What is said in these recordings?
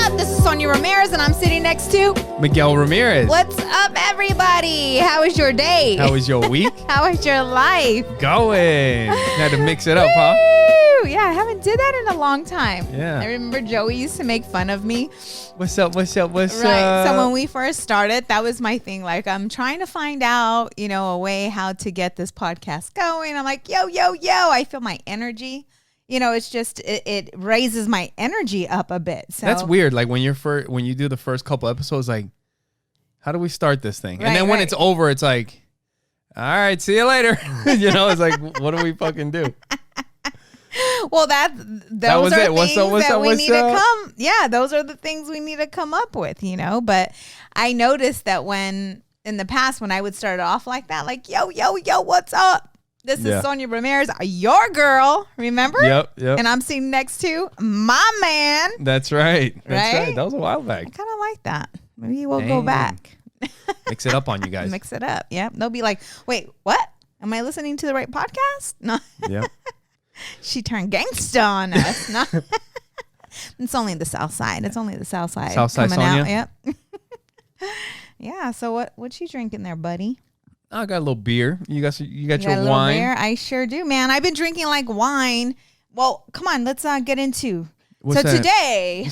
up? This is Sonja Ramirez, and I'm sitting next to Miguel Ramirez. What's up, everybody? How was your day? How was your week? How was your life? Going. Had to mix it up, huh? Yeah, I haven't did that in a long time. Yeah. I remember Joey used to make fun of me. What's up? Right. So when we first started, that was my thing. Like, I'm trying to find out, a way how to get this podcast going. I'm like, yo. I feel my energy. It's just it raises my energy up a bit. So that's weird. Like when you do the first couple episodes, like, how do we start this thing? And then when it's over, it's like, all right, see you later. It's like, what do we fucking do? Well, those are things that we need to come. Yeah, those are the things we need to come up with. But I noticed that when in the past when I would start off like that, like yo, what's up? This is Sonja Ramirez, your girl, remember? Yep. And I'm sitting next to my man. That's right. That was a while back. I kind of like that. Maybe we'll go back. Mix it up on you guys. Mix it up. Yep. They'll be like, wait, what? Am I listening to the right podcast? No. Yep. She turned gangsta on us. No. It's only the South Side. South Side coming Sonja? out. Yep. Yeah. So what you drinking there, buddy? I got a little beer. You got your wine. Beer? I sure do, man. I've been drinking like wine. Well, come on, let's get into. Today,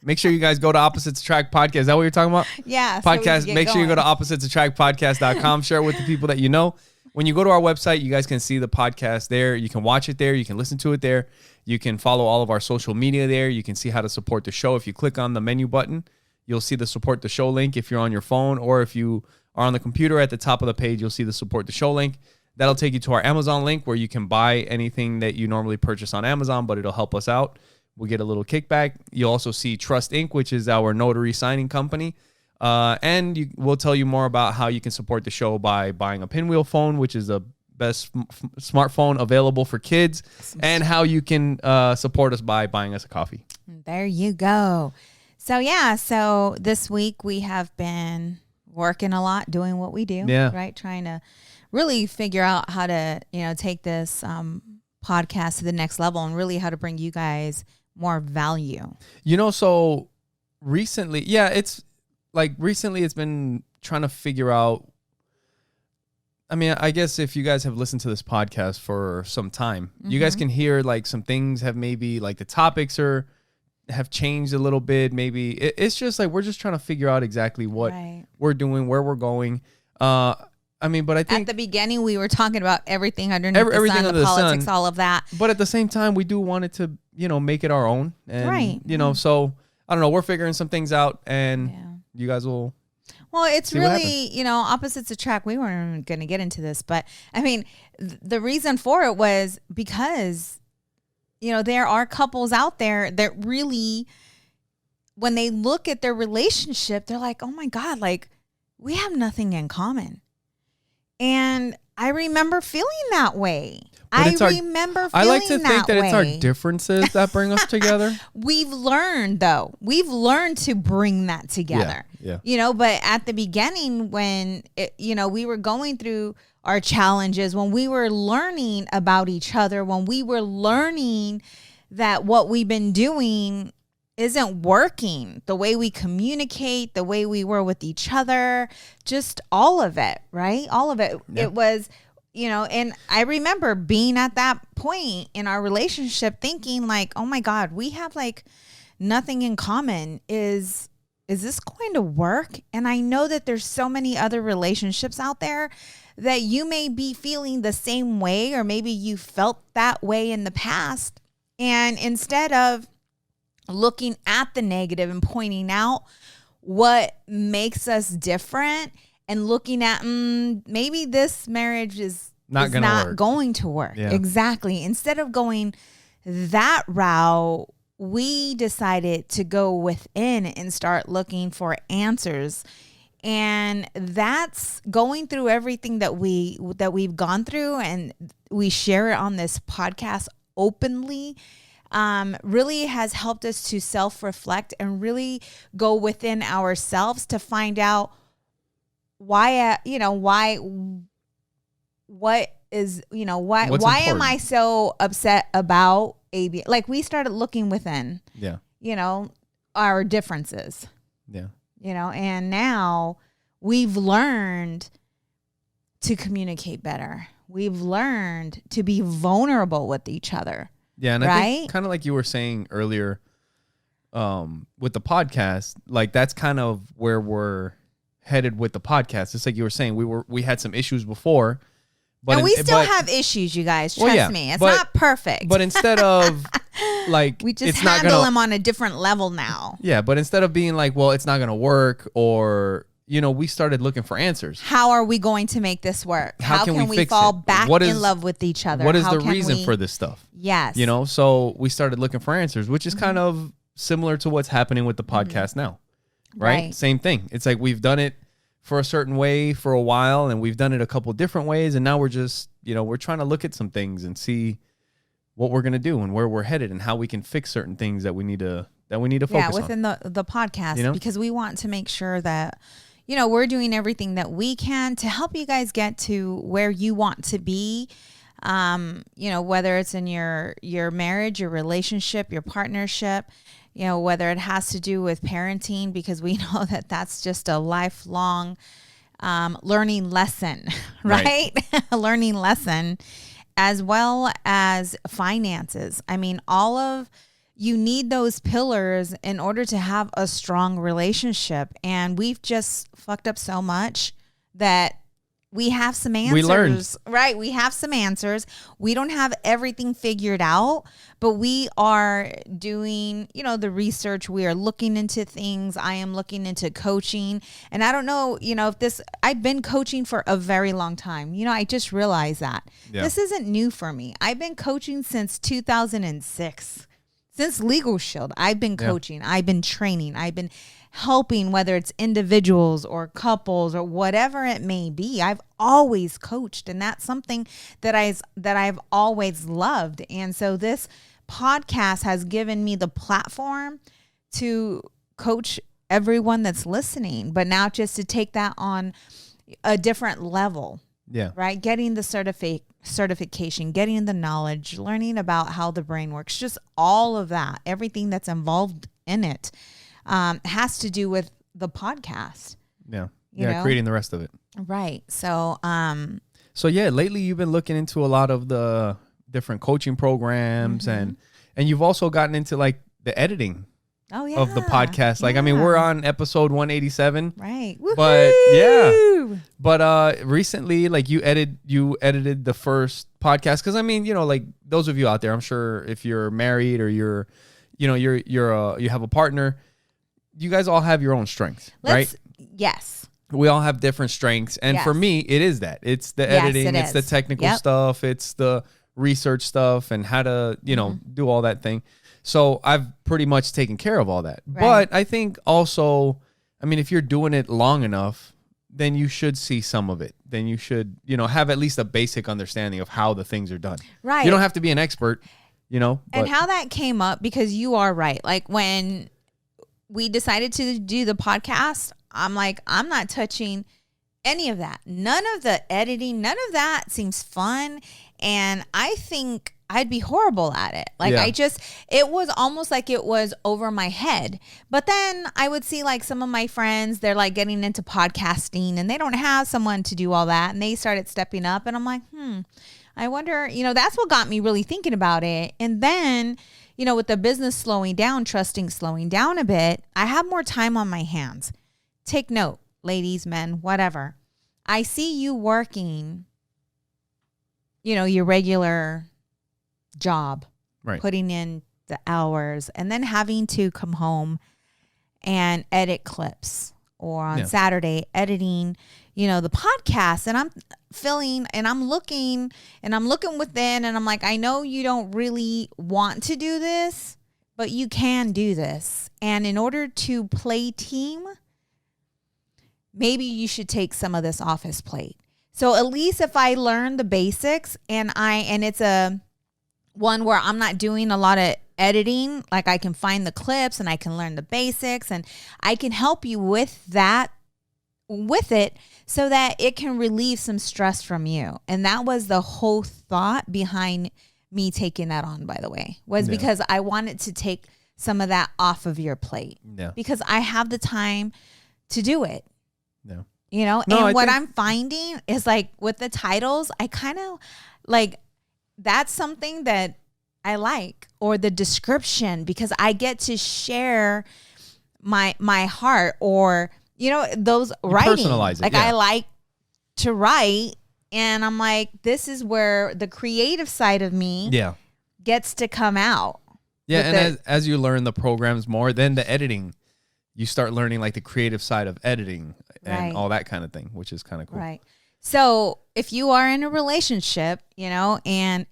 make sure you guys go to Opposites Attract Podcast. Is that what you're talking about? Yeah. Podcast. So make sure you go to oppositesattractpodcast.com. Share it with the people that you know. When you go to our website, you guys can see the podcast there. You can watch it there. You can listen to it there. You can follow all of our social media there. You can see how to support the show. If you click on the menu button, you'll see the support the show link if you're on your phone, or if you are on the computer at the top of the page, you'll see the support the show link. That'll take you to our Amazon link where you can buy anything that you normally purchase on Amazon, but it'll help us out. We'll get a little kickback. You'll also see Trust Inc., which is our notary signing company. And we'll tell you more about how you can support the show by buying a Pinwheel phone, which is the best smartphone available for kids, and how you can support us by buying us a coffee. There you go. So this week we have been working a lot, doing what we do, right? Trying to really figure out how to, take this podcast to the next level and really how to bring you guys more value. So recently it's been trying to figure out, I guess if you guys have listened to this podcast for some time, you guys can hear like some things have maybe like the topics have changed a little bit. Maybe it's just like we're just trying to figure out exactly what we're doing, where we're going. But I think at the beginning we were talking about everything underneath everything the sun, the politics, all of that. But at the same time, we do want it to, make it our own. And, so I don't know. We're figuring some things out, and you guys will. Well, it's really, opposites attract. We weren't going to get into this, but the reason for it was because there are couples out there that really, when they look at their relationship, they're like, oh my God, like we have nothing in common. And I remember feeling that way. I like to think that it's our differences that bring us together. We've learned to bring that together. Yeah. But at the beginning when, we were going through our challenges, when we were learning about each other, when we were learning that what we've been doing isn't working, the way we communicate, the way we were with each other, just all of it, right? All of it. Yeah. It was, and I remember being at that point in our relationship thinking like, oh my God, we have like nothing in common. Is this going to work? And I know that there's so many other relationships out there that you may be feeling the same way, or maybe you felt that way in the past. And instead of looking at the negative and pointing out what makes us different and looking at maybe this marriage is not going to work. Yeah. Exactly. Instead of going that route, we decided to go within and start looking for answers. And that's going through everything that we've gone through, and we share it on this podcast openly. Really has helped us to self-reflect and really go within ourselves to find out why am I so upset about AB? Like we started looking within. Yeah. our differences. Yeah. You know, and now we've learned to communicate better. We've learned to be vulnerable with each other. Yeah, and I think kind of like you were saying earlier, with the podcast, like that's kind of where we're headed with the podcast. It's like you were saying, we had some issues before, but and we still have issues, you guys. Trust me, it's not perfect. But instead of like, we just handle them on a different level now. Yeah, but instead of being like, well, it's not gonna work, or we started looking for answers. How are we going to make this work? How can we fall back in love with each other? What is the reason for this stuff? Yes. So we started looking for answers, which is kind of similar to what's happening with the podcast now, right? Same thing. It's like we've done it for a certain way for a while, and we've done it a couple different ways, and now we're just, we're trying to look at some things and see what we're going to do and where we're headed and how we can fix certain things that we need to focus on. Within the podcast, because we want to make sure that we're doing everything that we can to help you guys get to where you want to be. Whether it's in your marriage, your relationship, your partnership, whether it has to do with parenting, because we know that that's just a lifelong learning lesson, right? A learning lesson, as well as finances. I mean, you need those pillars in order to have a strong relationship. And we've just fucked up so much that we have some answers. We learned. Right. We have some answers. We don't have everything figured out, but we are doing, the research. We are looking into things. I am looking into coaching. And I don't know, I've been coaching for a very long time. I just realized that. Yeah. This isn't new for me. I've been coaching since 2006. Since Legal Shield, I've been coaching, I've been training, I've been helping, whether it's individuals or couples or whatever it may be. I've always coached, and that's something that I've always loved. And so this podcast has given me the platform to coach everyone that's listening, but now just to take that on a different level. Yeah. Right. Getting the certification, getting the knowledge, learning about how the brain works, just all of that, everything that's involved in it has to do with the podcast. Yeah. Creating the rest of it. Right. So, lately you've been looking into a lot of the different coaching programs and you've also gotten into like the editing of the podcast. Like, I mean, we're on episode 187. Right. Woo-hoo! But recently, like you edited the first podcast. Cause I mean, like those of you out there, I'm sure if you're married or you have a partner, you guys all have your own strengths, right? Yes. We all have different strengths. And for me, it is that. It's the editing, it's the technical stuff, it's the research stuff and how to, do all that thing. So I've pretty much taken care of all that. Right. But I think also, I mean, if you're doing it long enough, then you should see some of it. Then you should, have at least a basic understanding of how the things are done. Right. You don't have to be an expert, And how that came up, because you are right. Like when we decided to do the podcast, I'm like, I'm not touching any of that. None of the editing, none of that seems fun. And I think I'd be horrible at it. Like it was almost like it was over my head. But then I would see like some of my friends, they're like getting into podcasting and they don't have someone to do all that. And they started stepping up and I'm like, I wonder, that's what got me really thinking about it. And then, with the business slowing down, slowing down a bit, I have more time on my hands. Take note, ladies, men, whatever. I see you working, your regular job, right, putting in the hours and then having to come home and edit clips, or on Saturday editing, the podcast. And I'm feeling and I'm looking within and I'm like, I know you don't really want to do this, but you can do this. And in order to play team, maybe you should take some of this off his plate. So at least if I learn the basics and it's a one where I'm not doing a lot of editing, like I can find the clips and I can learn the basics and I can help you with it so that it can relieve some stress from you. And that was the whole thought behind me taking that on, by the way, was because I wanted to take some of that off of your plate. Yeah. Because I have the time to do it. Yeah. You know, No, and what I'm finding is like with the titles, I kind of like that's something that I like, or the description, because I get to share my heart, or those writing. Personalize it. Like I like to write, and I'm like, this is where the creative side of me gets to come out. Yeah, and as you learn the programs more, then the editing, you start learning like the creative side of editing and all that kind of thing, which is kind of cool. Right. So if you are in a relationship, and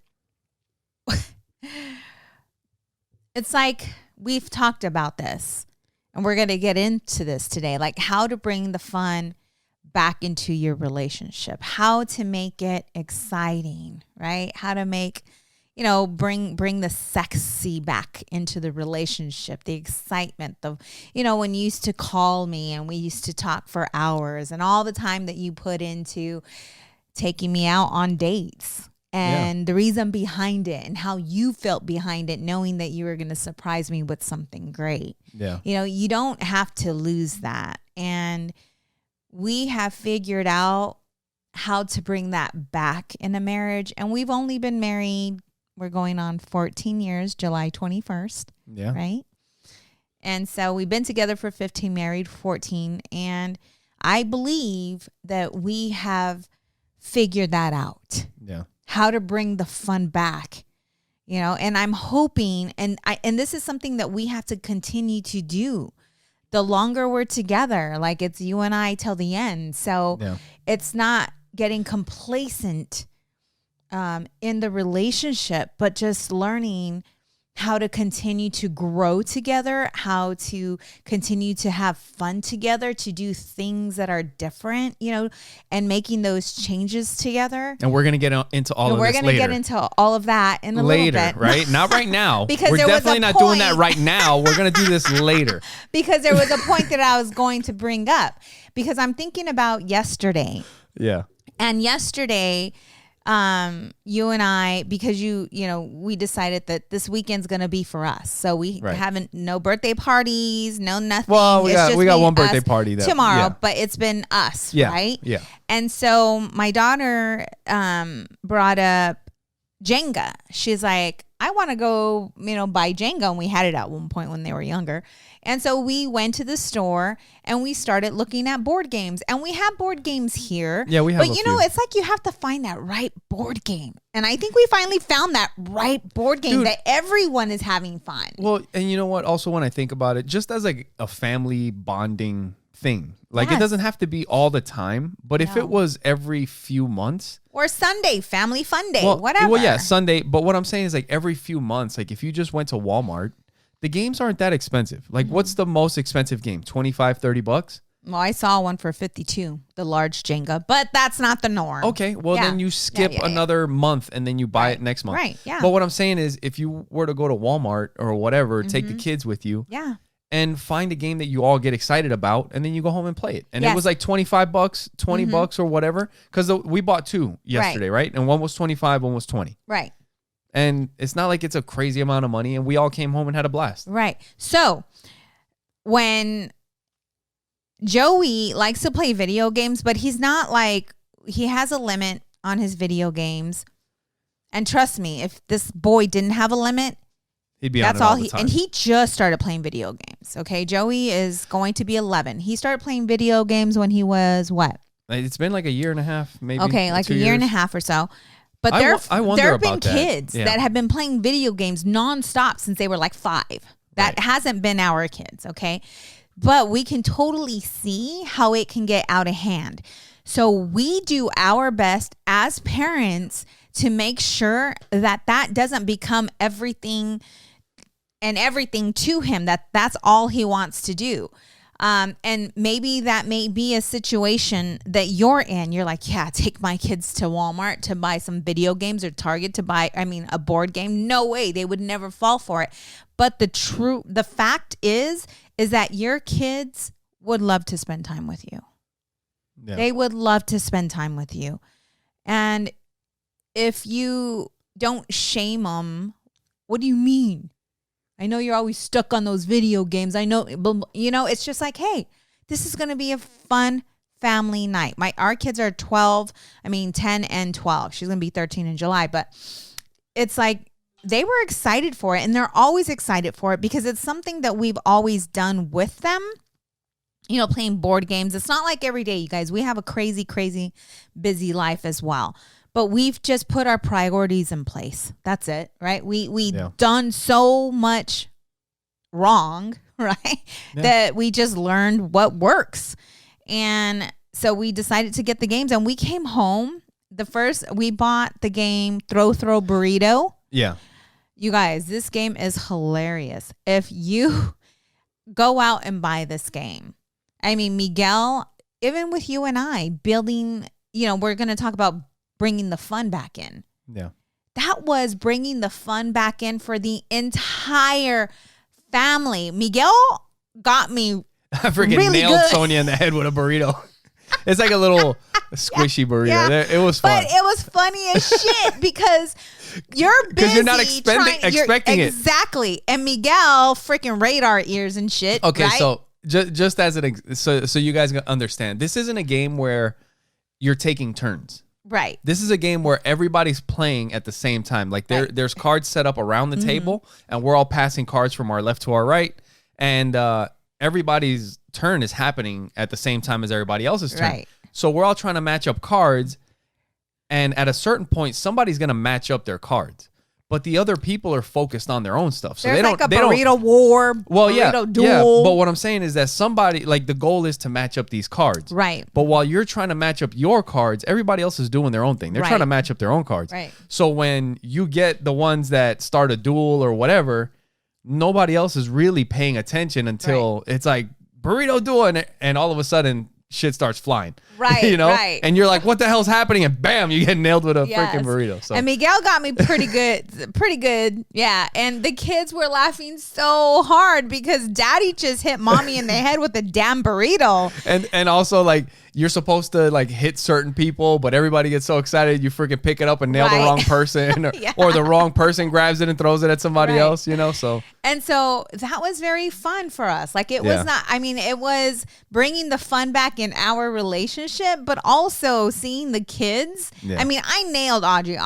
it's like we've talked about this, and we're going to get into this today, like how to bring the fun back into your relationship, how to make it exciting, right? How to make, bring the sexy back into the relationship, the excitement, when you used to call me and we used to talk for hours, and all the time that you put into taking me out on dates, and the reason behind it, and how you felt behind it, knowing that you were going to surprise me with something great. Yeah. You don't have to lose that. And we have figured out how to bring that back in a marriage. And we've only been married, we're going on 14 years, July 21st. Yeah. Right? And so we've been together for 15, married 14. And I believe that we have figured that out. Yeah. How to bring the fun back, and I'm hoping, and this is something that we have to continue to do. The longer we're together, like it's you and I till the end. So it's not getting complacent in the relationship, but just learning how to continue to grow together, how to continue to have fun together, to do things that are different, and making those changes together. And we're going to get into all of this later. We're going to get into all of that in a little bit. Right? Not right now. Because we're there definitely was a not doing that right now. We're going to do this later. Because there was a point that I was going to bring up, because I'm thinking about yesterday. Yeah. And yesterday, you and I, because we decided that this weekend's going to be for us. So we haven't, no birthday parties, no nothing. Well, we got one birthday party tomorrow, but it's been us, right? Yeah. And so my daughter brought up Jenga. She's like, I want to go, buy Jenga. And we had it at one point when they were younger. And so we went to the store and we started looking at board games. And we have board games here. Yeah, we have. But it's like you have to find that right board game. And I think we finally found that right board game that everyone is having fun. Well, and you know what? Also, when I think about it, just as like a family bonding thing, like it doesn't have to be all the time, but if it was every few months, or Sunday, family fun day, whatever. Well, yeah, Sunday. But what I'm saying is like every few months, like if you just went to Walmart, the games aren't that expensive. Like what's the most expensive game? $25-$30? Well, I saw one for $52, the large Jenga, but that's not the norm. Okay, well then you skip another month and then you buy it next month. Right, yeah. But what I'm saying is if you were to go to Walmart or whatever, take the kids with you. Yeah. And find a game that you all get excited about, and then you go home and play it. And it was like $25, $20 or whatever. Because we bought two yesterday, right? And one was $25, one was $20. Right. And it's not like it's a crazy amount of money, and we all came home and had a blast. Right. So when Joey likes to play video games, but he's not like, he has a limit on his video games. And trust me, if this boy didn't have a limit, he'd be on it all the time. And he just started playing video games. Okay. Joey is going to be 11. He started playing video games when he was what? It's been like a year and a half, maybe. Okay. Like a year and a half or so. But there have been kids that have been playing video games nonstop since they were like 5. That hasn't been our kids. Okay. But we can totally see how it can get out of hand. So we do our best as parents to make sure that that doesn't become everything and everything to him, that's all he wants to do. And maybe that may be a situation that you're in. You're like, yeah, take my kids to Walmart to buy some video games, or Target to buy, a board game. No way. They would never fall for it. But the fact is that your kids would love to spend time with you. Yeah. They would love to spend time with you. And if you don't shame them, what do you mean? I know you're always stuck on those video games. I know, you know, it's just like, hey, this is going to be a fun family night. Our kids are 10 and 12. She's going to be 13 in July, but it's like they were excited for it, and they're always excited for it because it's something that we've always done with them. You know, playing board games. It's not like every day, you guys. We have a crazy, crazy busy life as well. But we've just put our priorities in place. That's it, right? We done so much wrong, right? Yeah. That we just learned what works. And so we decided to get the games, and we came home. We bought the game Throw Burrito. Yeah. You guys, this game is hilarious. If you go out and buy this game, I mean, Miguel, even with you and I building, you know, we're going to talk about bringing the fun back in. Yeah. That was bringing the fun back in for the entire family. Miguel got me I freaking really nailed good. Sonia in the head with a burrito. It's like a little squishy burrito. Yeah. It was fun. But it was funny as shit because you're busy. Because you're not expecting it. Exactly. And Miguel freaking radar ears and shit. Okay, right? so just as so you guys understand, this isn't a game where you're taking turns. Right. This is a game where everybody's playing at the same time. Like there's cards set up around the table, and we're all passing cards from our left to our right, and everybody's turn is happening at the same time as everybody else's turn. Right. So we're all trying to match up cards, and at a certain point, somebody's going to match up their cards. But the other people are focused on their own stuff. So there's like a burrito war, burrito duel. Yeah, but what I'm saying is that somebody, like the goal is to match up these cards. Right. But while you're trying to match up your cards, everybody else is doing their own thing. They're trying to match up their own cards. Right. So when you get the ones that start a duel or whatever, nobody else is really paying attention until it's like burrito duel, and all of a sudden shit starts flying. Right. You know? Right. And you're like, what the hell's happening? And bam, you get nailed with a freaking burrito. So. And Miguel got me pretty good. Yeah. And the kids were laughing so hard because daddy just hit mommy in the head with a damn burrito. And also, like, you're supposed to like hit certain people, but everybody gets so excited you freaking pick it up and nail the wrong person, or the wrong person grabs it and throws it at somebody else, you know? So that was very fun for us. Like it was not, I mean, it was bringing the fun back in our relationship, but also seeing the kids. I mean, I nailed Audrey.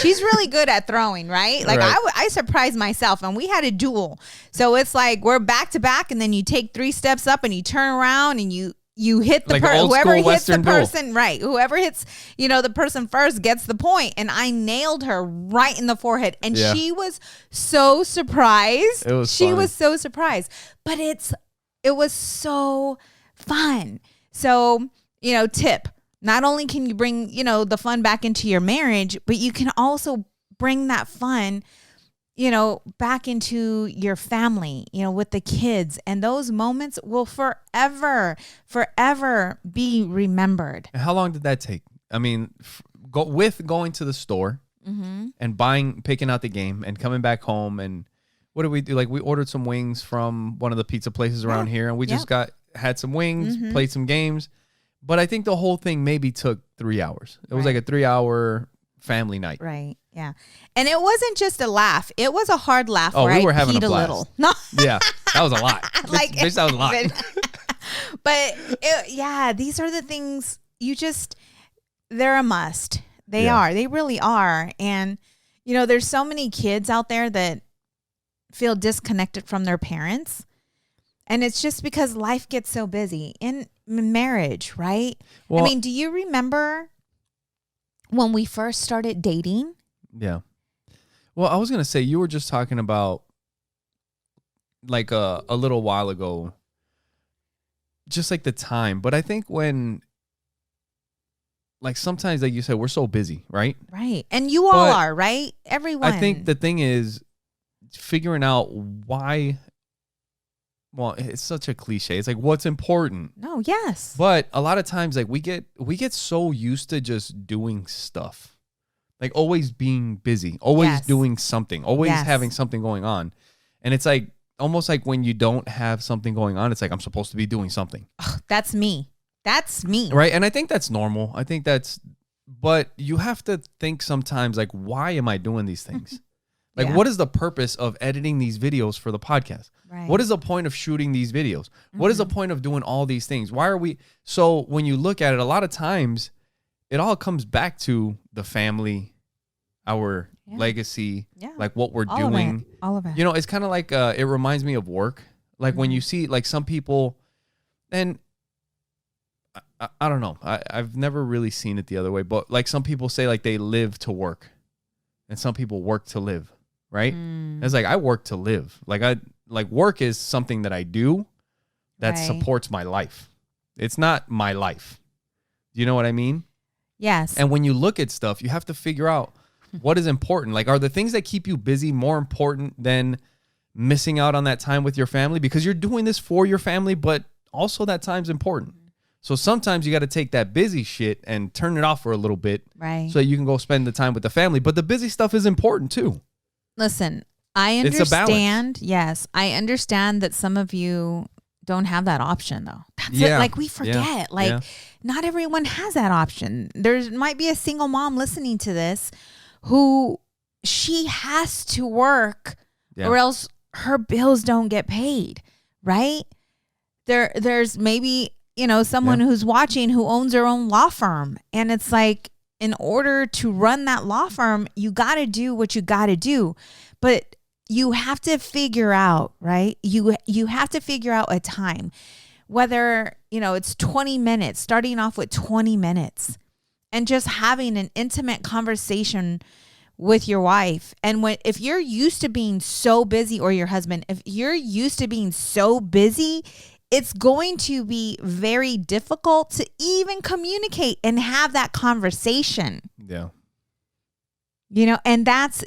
She's really good at throwing, right? Like I surprised myself, and we had a duel. So it's like we're back to back, and then you take 3 steps up and you turn around and you hit the person, whoever hits Western the person, duel. Right? Whoever hits, the person first gets the point. And I nailed her right in the forehead, and she was so surprised. She was so surprised, but it was so fun. So tip: not only can you bring the fun back into your marriage, but you can also bring that fun back into your family, with the kids, and those moments will forever be remembered. And how long did that take? I mean, going to the store and picking out the game and coming back home, and what did we do? Like, we ordered some wings from one of the pizza places around here, and we just had some wings, played some games. But I think the whole thing maybe took 3 hours. It was like a 3-hour family night. Right. Yeah. And it wasn't just a laugh. It was a hard laugh. Oh, we were having a blast. Little. No. Yeah. That was a lot. Bitch, that was a lot. But these are the things they're a must. They are. They really are. And, there's so many kids out there that feel disconnected from their parents. And it's just because life gets so busy in marriage, right? Well, I mean, do you remember when we first started dating? Yeah. Well, I was going to say, you were just talking about like a little while ago, just like the time. But I think when, like, sometimes, like you said, we're so busy, right? Right. And you all are, right? Everyone. I think the thing is figuring out why. Well, it's such a cliche. It's like, what's important? No, yes. But a lot of times, like, we get so used to just doing stuff. Like, always being busy, always doing something, always having something going on. And it's like, almost like when you don't have something going on, it's like, I'm supposed to be doing something. Ugh, that's me. Right? And I think that's normal. But you have to think sometimes, like, why am I doing these things? Like, what is the purpose of editing these videos for the podcast? Right. What is the point of shooting these videos? What is the point of doing all these things? Why are we? So when you look at it, a lot of times it all comes back to the family, our legacy, like what we're doing. All of it. You know, it's kind of like, it reminds me of work. Like when you see like some people, and I don't know, I've never really seen it the other way, but like some people say like they live to work and some people work to live. Right? It's like I work to live. Like work is something that I do that supports my life. It's not my life. Do you know what I mean? Yes. And when you look at stuff, you have to figure out what is important. Like, are the things that keep you busy more important than missing out on that time with your family? Because you're doing this for your family, but also that time's important. So sometimes you got to take that busy shit and turn it off for a little bit, right? So you can go spend the time with the family. But the busy stuff is important too. Listen, I understand. Yes, I understand that some of you don't have that option, though. That's it. Like, we forget. Not everyone has that option. There might be a single mom listening to this who she has to work or else her bills don't get paid, right? There's maybe, someone who's watching who owns their own law firm. And it's like, in order to run that law firm, you got to do what you got to do. But you have to figure out, right? You have to figure out a time, whether, it's 20 minutes, starting off with 20 minutes and just having an intimate conversation with your wife. And if you're used to being so busy, or your husband, if you're used to being so busy, it's going to be very difficult to even communicate and have that conversation. Yeah. And that's,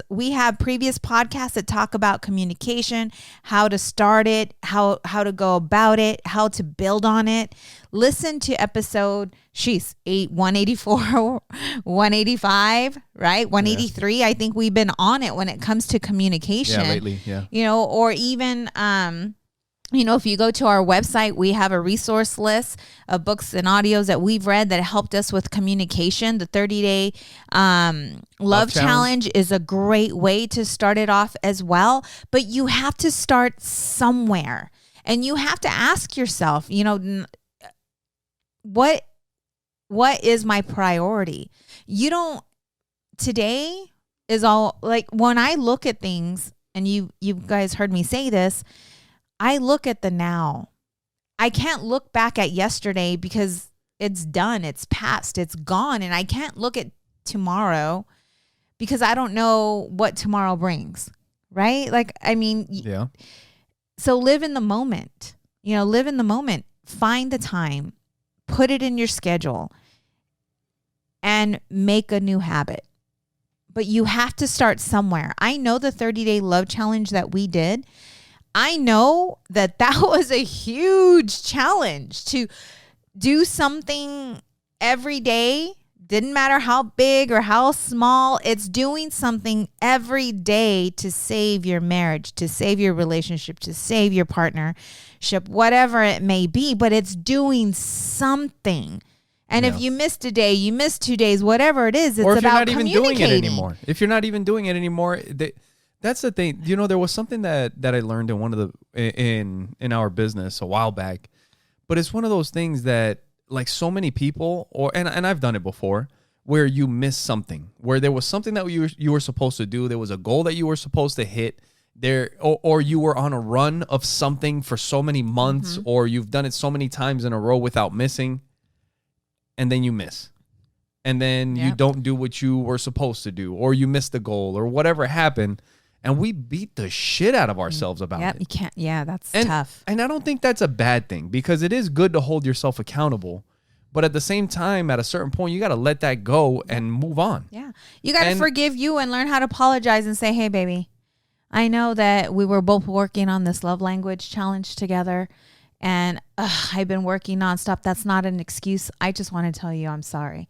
we have previous podcasts that talk about communication, how to start it, how to go about it, how to build on it. Listen to episode, 184, 185, right? 183. Yeah. I think we've been on it when it comes to communication. Yeah, lately, yeah. Or even, if you go to our website, we have a resource list of books and audios that we've read that helped us with communication. The 30-day love challenge is a great way to start it off as well. But you have to start somewhere. And you have to ask yourself, what is my priority? Today is all, like, when I look at things, and you guys heard me say this, I look at the now. I can't look back at yesterday because it's done, it's past, it's gone. And I can't look at tomorrow because I don't know what tomorrow brings, right? Yeah. So live in the moment, live in the moment, find the time, put it in your schedule, and make a new habit. But you have to start somewhere. I know the 30-day love challenge that we did, I know that was a huge challenge to do something every day. Didn't matter how big or how small, it's doing something every day to save your marriage, to save your relationship, to save your partnership, whatever it may be, but it's doing something. And if you missed a day, you missed 2 days, whatever it is, it's about communicating. Or if you're not even doing it anymore. If you're not even doing it anymore, that's the thing. There was something that I learned in one of in our business a while back, but it's one of those things that, like, so many people, and I've done it before, where you miss something, where there was something that you were supposed to do, there was a goal that you were supposed to hit there, or you were on a run of something for so many months, or you've done it so many times in a row without missing, and then you miss. And then you don't do what you were supposed to do, or you miss the goal, or whatever happened. And we beat the shit out of ourselves about it. You can't. Yeah, that's tough. And I don't think that's a bad thing, because it is good to hold yourself accountable. But at the same time, at a certain point, you got to let that go and move on. Yeah. You got to forgive you and learn how to apologize and say, hey, baby, I know that we were both working on this love language challenge together. And I've been working nonstop. That's not an excuse. I just want to tell you I'm sorry.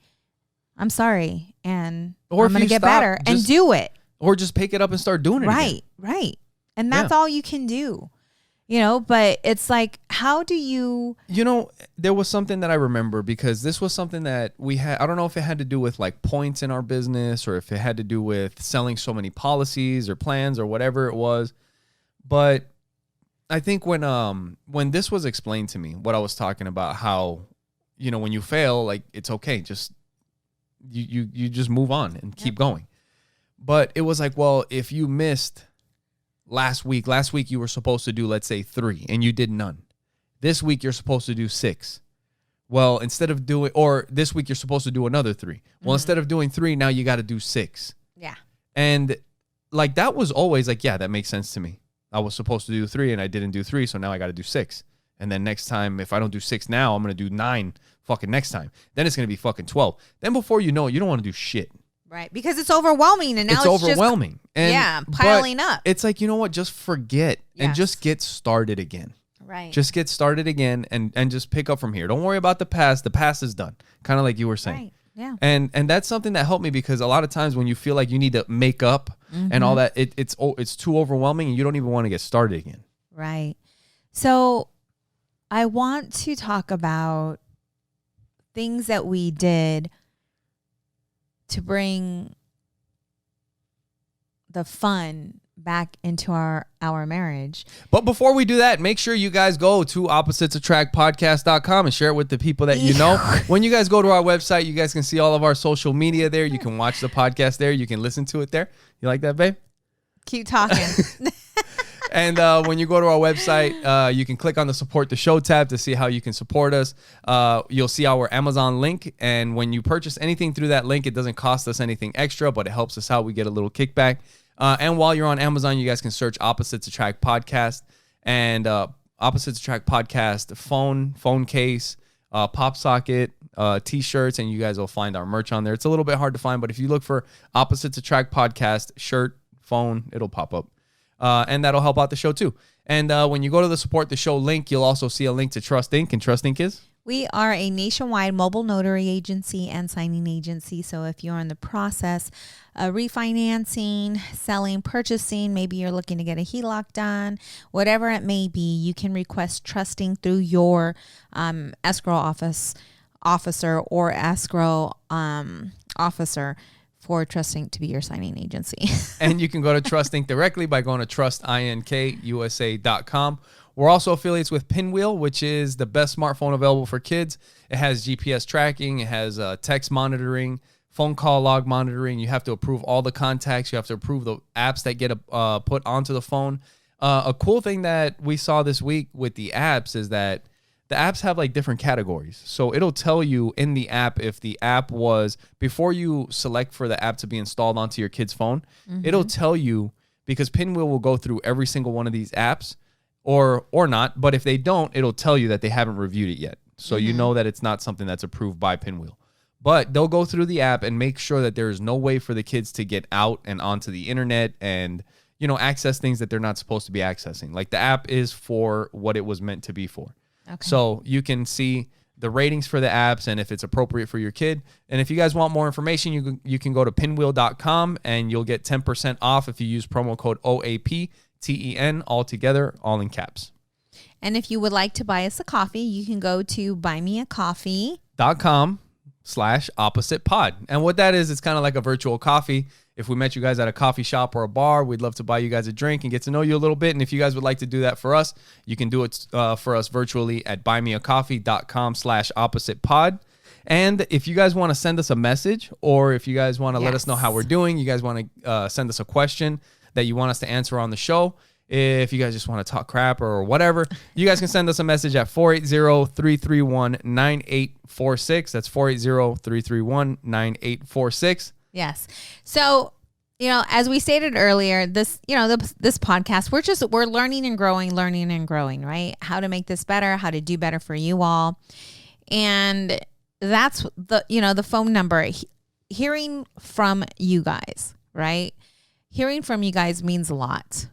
I'm sorry. And I'm going to get better and do it. Or just pick it up and start doing it again. Right. And that's all you can do. but it's like, how do you... There was something that I remember, because this was something that we had. I don't know if it had to do with like points in our business, or if it had to do with selling so many policies or plans or whatever it was. But I think when this was explained to me, what I was talking about, how, when you fail, like, it's okay. Just, you just move on and keep going. But it was like, well, if you missed last week you were supposed to do, let's say, 3 and you did none. This week you're supposed to do 6. Well, instead of doing, or this week you're supposed to do another 3. Well, instead of doing 3, now you got to do 6. Yeah. And like, that was always like, yeah, that makes sense to me. I was supposed to do 3 and I didn't do 3. So now I got to do 6. And then next time, if I don't do 6 now, I'm going to do 9 fucking next time. Then it's going to be fucking 12. Then before you know it, you don't want to do shit. Right, because it's overwhelming, and now it's overwhelming. Just, piling up. It's like, you know what? Just forget and just get started again. Right. Just get started again and just pick up from here. Don't worry about the past. The past is done. Kind of like you were saying. Right. Yeah. And that's something that helped me, because a lot of times when you feel like you need to make up and all that, it's too overwhelming and you don't even want to get started again. Right. So I want to talk about things that we did to bring the fun back into our marriage. But before we do that, make sure you guys go to oppositesattractpodcast.com and share it with the people that you know. When you guys go to our website, you guys can see all of our social media there. You can watch the podcast there. You can listen to it there. You like that, babe? Keep talking. And when you go to our website, you can click on the support the show tab to see how you can support us. You'll see our Amazon link. And when you purchase anything through that link, it doesn't cost us anything extra, but it helps us out. We get a little kickback. And while you're on Amazon, you guys can search Opposites Attract Podcast, and Opposites Attract Podcast phone case, pop socket, t-shirts, and you guys will find our merch on there. It's a little bit hard to find, but if you look for Opposites Attract Podcast shirt, phone, it'll pop up. And that'll help out the show too. And when you go to the support the show link, you'll also see a link to Trust Inc. And Trust Inc. is? We are a nationwide mobile notary agency and signing agency. So if you're in the process of refinancing, selling, purchasing, maybe you're looking to get a HELOC done, whatever it may be, you can request Trust Inc. through your escrow officer or escrow officer for Trust Inc. to be your signing agency. And you can go to Trust Inc. directly by going to trustinkusa.com. We're also affiliates with Pinwheel, which is the best smartphone available for kids. It has GPS tracking. It has text monitoring, phone call log monitoring. You have to approve all the contacts. You have to approve the apps that get put onto the phone. A cool thing that we saw this week with the apps is that the apps have like different categories. So it'll tell you in the app if the app was, before you select for the app to be installed onto your kid's phone, it'll tell you, because Pinwheel will go through every single one of these apps, or not, but if they don't, it'll tell you that they haven't reviewed it yet. So you know that it's not something that's approved by Pinwheel. But they'll go through the app and make sure that there is no way for the kids to get out and onto the internet and, access things that they're not supposed to be accessing. Like, the app is for what it was meant to be for. Okay. So you can see the ratings for the apps and if it's appropriate for your kid. And if you guys want more information, you can go to pinwheel.com and you'll get 10% off if you use promo code OAPTEN, all together, all in caps. And if you would like to buy us a coffee, you can go to buymeacoffee.com/oppositepod. And what that is, it's kind of like a virtual coffee. If we met you guys at a coffee shop or a bar, we'd love to buy you guys a drink and get to know you a little bit. And if you guys would like to do that for us, you can do it for us virtually at buymeacoffee.com/oppositepod. And if you guys want to send us a message, or if you guys want to let us know how we're doing, you guys want to send us a question that you want us to answer on the show, if you guys just want to talk crap or whatever, you guys can send us a message at 480-331-9846. That's 480-331-9846. Yes. So, as we stated earlier, this podcast, we're learning and growing, right? How to make this better, how to do better for you all. And that's the phone number. Hearing from you guys, right? Hearing from you guys means a lot.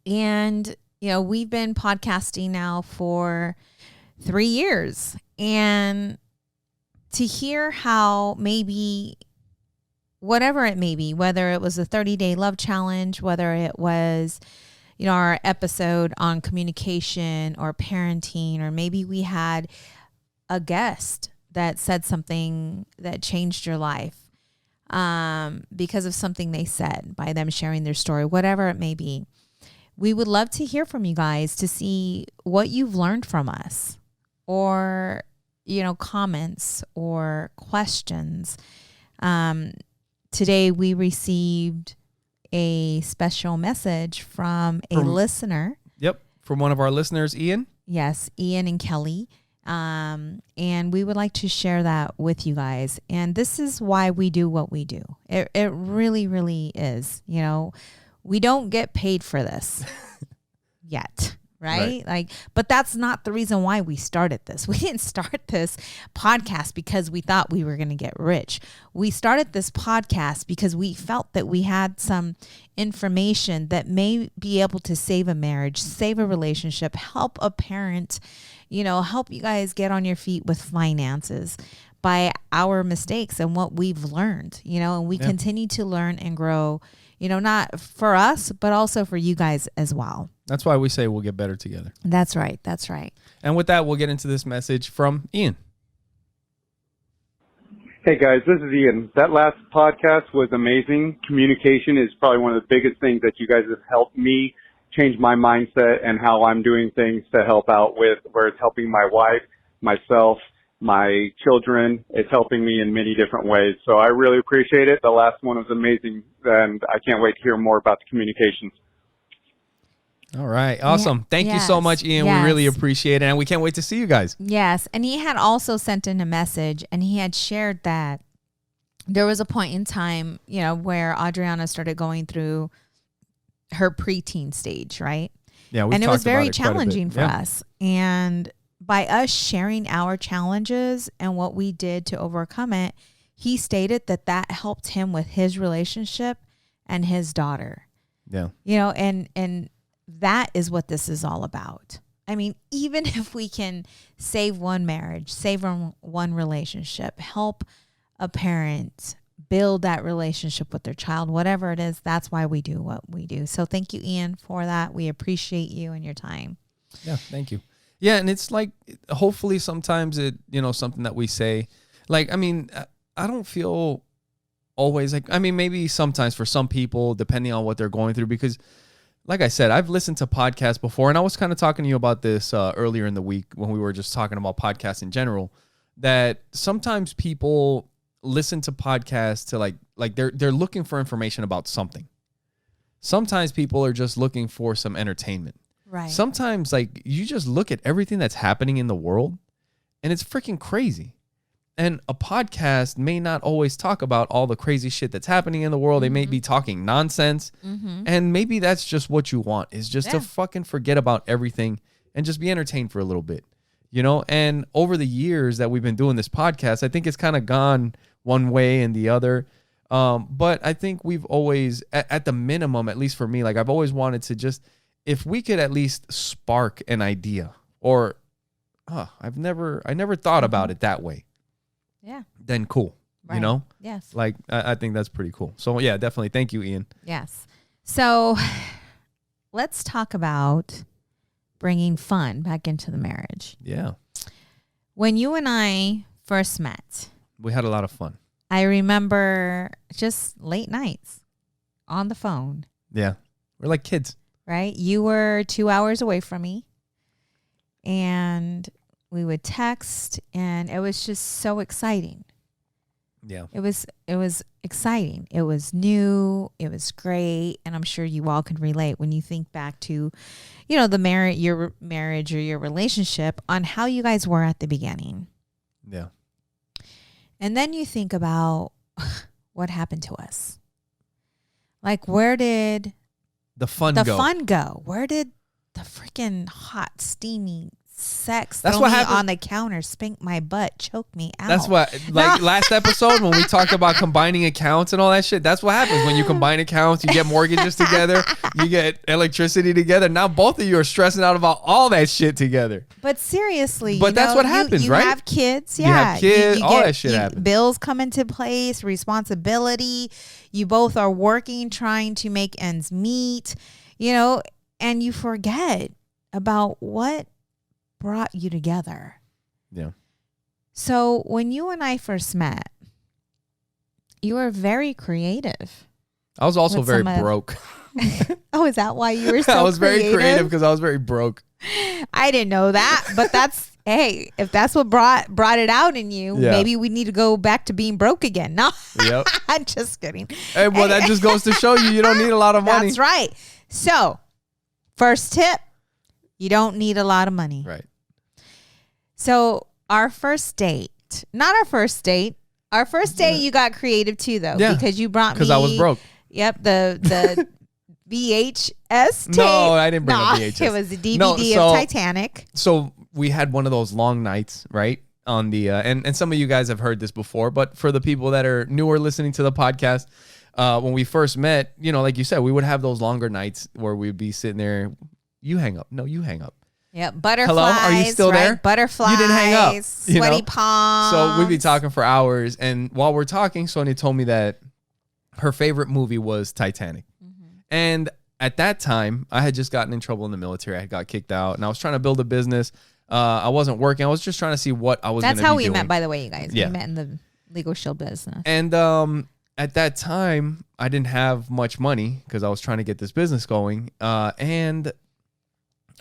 And, we've been podcasting now for 3 years, and to hear how maybe whatever it may be, whether it was a 30-day love challenge, whether it was, our episode on communication or parenting, or maybe we had a guest that said something that changed your life because of something they said, by them sharing their story, whatever it may be. We would love to hear from you guys to see what you've learned from us, or, comments or questions. Today we received a special message from a listener. Yep. From one of our listeners, Ian. Yes, Ian and Kelly. And we would like to share that with you guys. And this is why we do what we do. It really, really is. We don't get paid for this yet. Right? But that's not the reason why we started this. We didn't start this podcast because we thought we were going to get rich. We started this podcast because we felt that we had some information that may be able to save a marriage, save a relationship, help a parent, help you guys get on your feet with finances by our mistakes and what we've learned, and we continue to learn and grow, not for us, but also for you guys as well. That's why we say we'll get better together. That's right. That's right. And with that, we'll get into this message from Ian. Hey guys, this is Ian. That last podcast was amazing. Communication is probably one of the biggest things that you guys have helped me change my mindset and how I'm doing things to help out with, where it's helping my wife, myself, my children. It's helping me in many different ways. So I really appreciate it. The last one was amazing, and I can't wait to hear more about the communications. All right. Awesome. Thank you so much, Ian. We really appreciate it. And we can't wait to see you guys. Yes. And he had also sent in a message, and he had shared that there was a point in time, where Adriana started going through her preteen stage, right? Yeah. And it was very challenging for us. And by us sharing our challenges and what we did to overcome it, he stated that helped him with his relationship and his daughter. Yeah. And that is what this is all about. I mean, even if we can save one marriage, save one relationship, help a parent build that relationship with their child, whatever it is, that's why we do what we do. So thank you, Ian, for that. We appreciate you and your time. Yeah, thank you. Yeah, and it's like, hopefully sometimes it, something that we say, like, I mean, I don't feel always like, I mean, maybe sometimes for some people, depending on what they're going through, because like I said, I've listened to podcasts before, and I was kind of talking to you about this earlier in the week when we were just talking about podcasts in general, that sometimes people listen to podcasts to like they're looking for information about something. Sometimes people are just looking for some entertainment. Right. Sometimes like you just look at everything that's happening in the world, and it's freaking crazy. And a podcast may not always talk about all the crazy shit that's happening in the world. They may be talking nonsense. And maybe that's just what you want, is just to fucking forget about everything and just be entertained for a little bit, And over the years that we've been doing this podcast, I think it's kind of gone one way and the other. But I think we've always, at the minimum, at least for me, like I've always wanted to just, if we could at least spark an idea, or I never thought about it that way. Yeah. Then cool. Right. Yes. Like I think that's pretty cool. So yeah, definitely. Thank you, Ian. Yes. So let's talk about bringing fun back into the marriage. Yeah. When you and I first met, we had a lot of fun. I remember just late nights on the phone. Yeah. We're like kids. Right? You were 2 hours away from me, and we would text, and it was just so exciting. Yeah. It was exciting. It was new. It was great. And I'm sure you all can relate when you think back to, your marriage or your relationship, on how you guys were at the beginning. Yeah. And then you think about what happened to us. Like, where did the fun go? Where did the freaking hot, steamy sex that's throw what me happened on the counter, spank my butt, choke me out? That's what, like last episode when we talked about combining accounts and all that shit, that's what happens when you combine accounts. You get mortgages together, you get electricity together. Now both of you are stressing out about all that shit together. But seriously, that's what happens, you right? You have kids, yeah. You have kids, all that shit happens. Bills come into place, responsibility. You both are working, trying to make ends meet. and you forget about what brought you together. Yeah. So when you and I first met, you were very creative. I was also very broke. Oh, is that why you were so I was very creative because I was very broke. I didn't know that, but that's, hey, if that's what brought it out in you, maybe we need to go back to being broke again. No, I'm just kidding. Hey, well, that just goes to show you don't need a lot of money. That's right. So, first tip, you don't need a lot of money. Right. So, our first date, you got creative too, though, because you brought me. Because I was broke. Yep, the VHS tape. No, I didn't bring a VHS. It was a DVD of Titanic. So we had one of those long nights, right? On the and some of you guys have heard this before, but for the people that are newer listening to the podcast, when we first met, like you said, we would have those longer nights where we'd be sitting there. You hang up. No, you hang up. Yep, butterflies. Hello, are you still there? Butterflies. You didn't hang up. Sweaty palms. So we'd be talking for hours, and while we're talking, Sonia told me that her favorite movie was Titanic. And at that time, I had just gotten in trouble in the military. I got kicked out, and I was trying to build a business. I wasn't working. I was just trying to see what I was going to be doing. That's how we met, by the way, you guys. Yeah. We met in the Legal Shield business. And at that time, I didn't have much money because I was trying to get this business going. And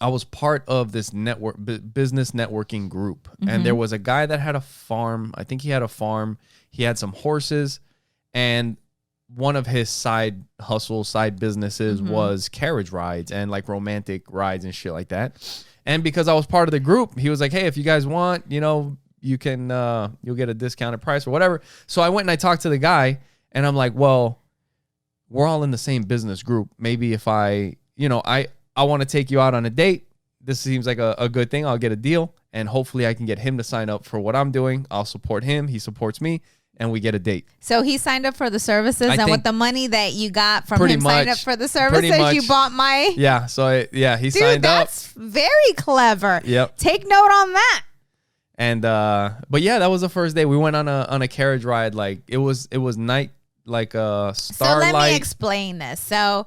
I was part of this business networking group. And there was a guy that had a farm. I think he had a farm. He had some horses. And one of his side businesses was carriage rides and like romantic rides and shit like that. And because I was part of the group, he was like, hey, if you guys want, you can, you'll get a discounted price or whatever. So I went and I talked to the guy, and I'm like, well, we're all in the same business group. Maybe if I want to take you out on a date. This seems like a good thing. I'll get a deal, and hopefully I can get him to sign up for what I'm doing. I'll support him. He supports me. And we get a date. So he signed up for the services, and with the money that you got from him signing up for the services, you bought my... Yeah, so he signed up. That's very clever. Yep. Take note on that. And but yeah, that was the first day. We went on a carriage ride. Like it was night, like starlight. So let me explain this. So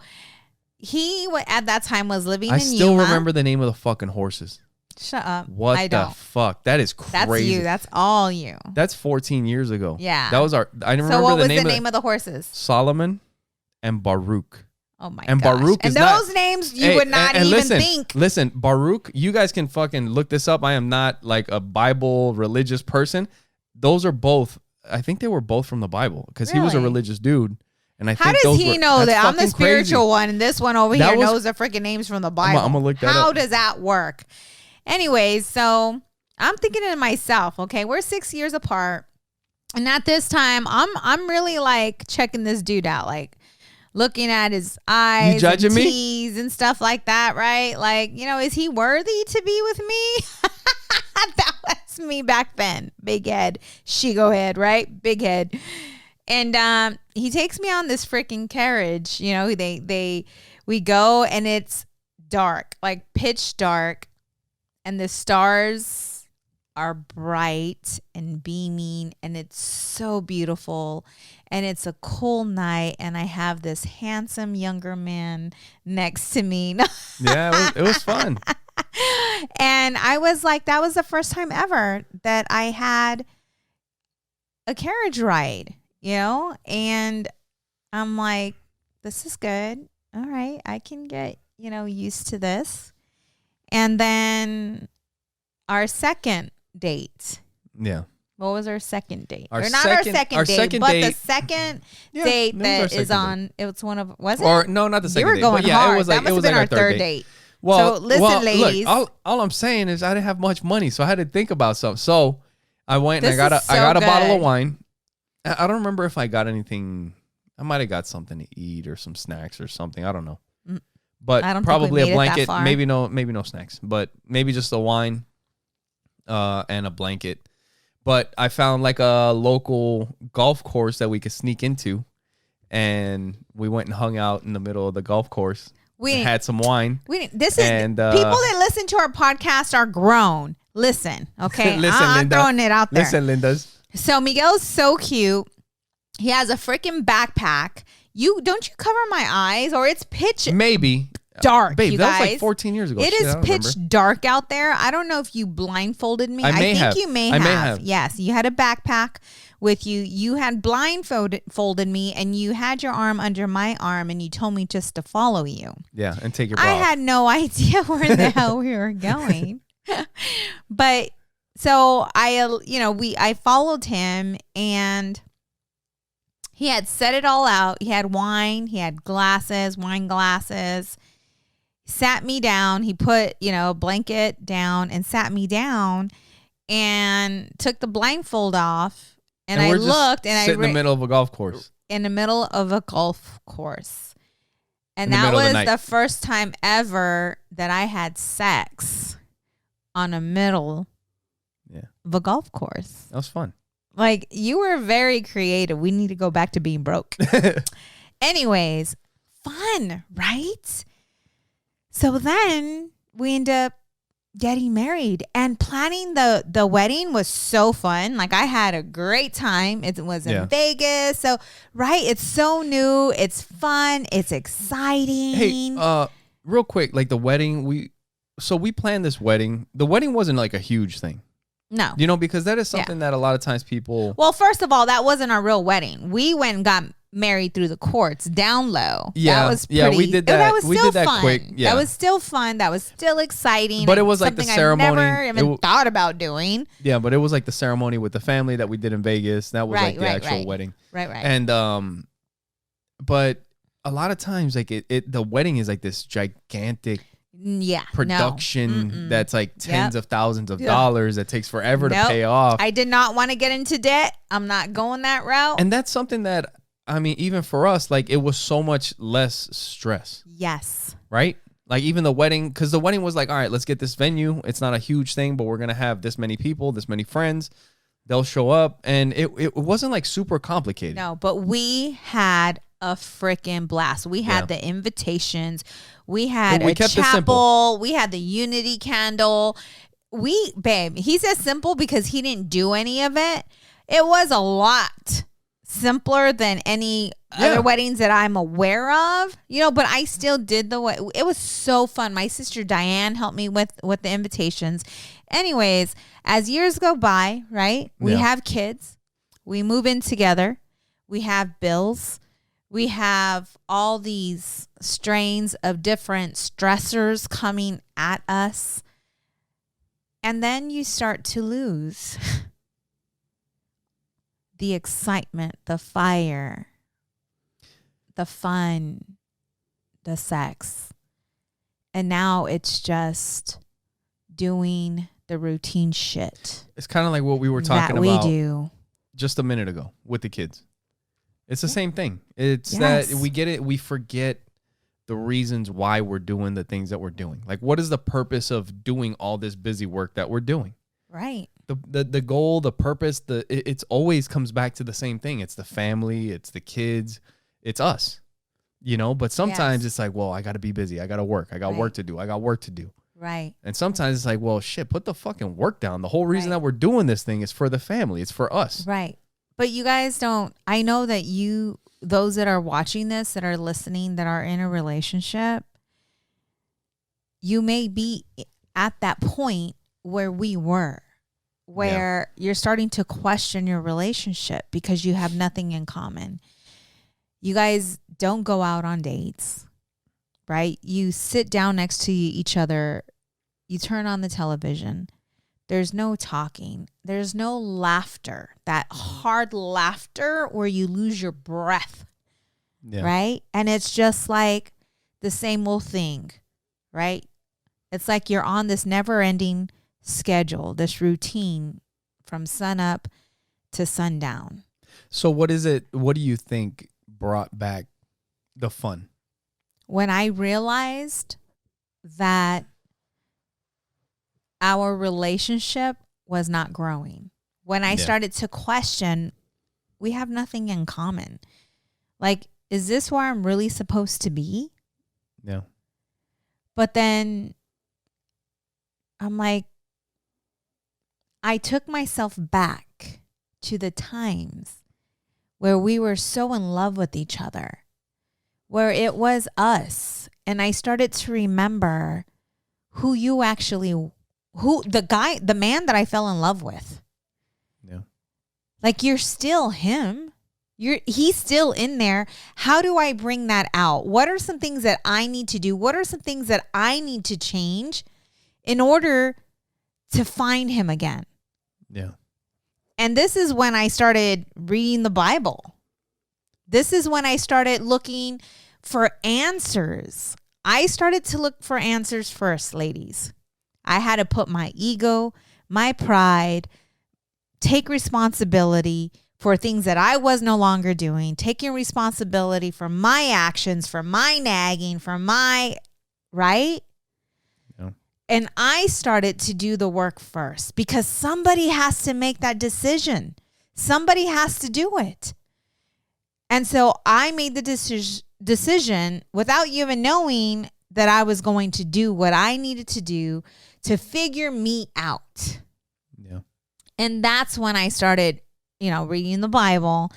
he at that time was living in Yuma. I still remember the name of the fucking horses. Shut up. What the fuck? That is crazy. That's you. That's all you. That's 14 years ago. Yeah. That was I remember so what the was name the name of the horses? Solomon and Baruch. Oh my and gosh. Baruch and those names you would not even think. Listen, Baruch, you guys can fucking look this up. I am not like a Bible religious person. Those are both, I think they were both from the Bible because he was a religious dude. And how does he know that I'm the spiritual one and this one over here knows the freaking names from the Bible? I'm gonna look that up. How does that work? Anyways, so I'm thinking to myself, okay, we're 6 years apart. And at this time, I'm really like checking this dude out, like looking at his eyes, you judging and teeth and stuff like that, right? Like, is he worthy to be with me? That was me back then. Big head, Shigo head, right? Big head. And he takes me on this freaking carriage. We go and it's dark, like pitch dark. And the stars are bright and beaming, and it's so beautiful. And it's a cool night, and I have this handsome younger man next to me. Yeah, it was fun. And I was like, that was the first time ever that I had a carriage ride, And I'm like, this is good. All right, I can get, used to this. And then our second date. Yeah. What was our second date? Our the second second date that is on. It was one of. Was it? Or no, not the second date. You were going hard. It was like, that must have been our third date. Well, so listen, ladies. Look, all I'm saying is I didn't have much money, so I had to think about something. So I went and I got a bottle of wine. I don't remember if I got anything. I might have got something to eat or some snacks or something. I don't know. But probably a blanket, maybe no snacks, but maybe just a wine and a blanket. But I found like a local golf course that we could sneak into, and we went and hung out in the middle of the golf course. We had some wine. People that listen to our podcast are grown. Listen, okay? I'm throwing it out there. Listen, Linda's. So Miguel's so cute. He has a freaking backpack. Don't you cover my eyes, or it's pitch? Maybe. dark, babe, you that guys. was like 14 years ago. It is pitch dark out there. I don't know if you blindfolded me. I think you may have. Yes, you had a backpack with you. You had blindfolded me, and you had your arm under my arm, and you told me just to follow you. Yeah, and take your bra I off. had no idea where the hell we were going. But so I followed him, and he had set it all out. He had wine. He had wine glasses. Sat me down. He put, a blanket down and sat me down and took the blindfold off. And I looked, and in the middle of a golf course. In the middle of a golf course. And that was the first time ever that I had sex on a middle of a golf course. That was fun. Like, you were very creative. We need to go back to being broke. Anyways, fun, right? So then we end up getting married, and planning the wedding was so fun. Like, I had a great time. It was in Vegas. So, right. It's so new. It's fun. It's exciting. Hey, real quick, like the wedding, we planned this wedding. The wedding wasn't like a huge thing. No. Because that is something that a lot of times people... Well, first of all, that wasn't our real wedding. We went and got married through the courts, down low. Yeah. That was pretty... we did that. That was still fun. Quick. Yeah. That was still fun. That was still exciting. But it was like the ceremony. I never even thought about doing. Yeah, but it was like the ceremony with the family that we did in Vegas. That was like the actual wedding. Right. And, but a lot of times, like the wedding is like this gigantic... production that's like tens of thousands of dollars that takes forever to pay off. I did not want to get into debt. I'm not going that route. And that's something that, I mean, even for us, like it was so much less stress. Yes. Right? Like even the wedding, because the wedding was like, all right, let's get this venue. It's not a huge thing, but we're going to have this many people, this many friends. They'll show up. And it wasn't like super complicated. No, but we had a freaking blast. We had the invitations. We had a chapel. We had the unity candle. Babe, he says simple because he didn't do any of it. It was a lot simpler than any other weddings that I'm aware of, but I still did it was so fun. My sister Diane helped me with the invitations. Anyways, as years go by, right? We have kids. We move in together. We have bills. We have all these strains of different stressors coming at us. And then you start to lose the excitement, the fire, the fun, the sex. And now it's just doing the routine shit. It's kind of like what we were talking about. We do. Just a minute ago with the kids. It's the same thing. It's that we get it. We forget the reasons why we're doing the things that we're doing. Like, what is the purpose of doing all this busy work that we're doing? Right. The goal, the purpose, it's always comes back to the same thing. It's the family, it's the kids, it's us, but sometimes it's like, well, I got to be busy. I got to work. I got work to do. I got work to do. Right. And sometimes it's like, well, shit, put the fucking work down. The whole reason that we're doing this thing is for the family. It's for us. Right. But you guys I know that those that are watching this, that are listening, that are in a relationship, you may be at that point where we were, where you're starting to question your relationship because you have nothing in common. You guys don't go out on dates, right? You sit down next to each other. You turn on the television. There's no talking. There's no laughter, that hard laughter where you lose your breath, right? And it's just like the same old thing, right? It's like you're on this never-ending schedule, this routine from sunup to sundown. So what is it? What do you think brought back the fun? When I realized that our relationship was not growing. When I started to question, we have nothing in common. Like, is this where I'm really supposed to be? Yeah. But then I'm like, I took myself back to the times where we were so in love with each other, where it was us. And I started to remember who the man that I fell in love with. Yeah. Like, you're still him. He's still in there. How do I bring that out? What are some things that I need to do? What are some things that I need to change in order to find him again? Yeah. And this is when I started reading the Bible. This is when I started looking for answers. I started to look for answers first, ladies. I had to put my ego, my pride, take responsibility for things that I was no longer doing, taking responsibility for my actions, for my nagging, for my, right? Yeah. And I started to do the work first because somebody has to make that decision. Somebody has to do it. And so I made the decision without even knowing that I was going to do what I needed to do to figure me out. Yeah. And that's when I started, reading the Bible,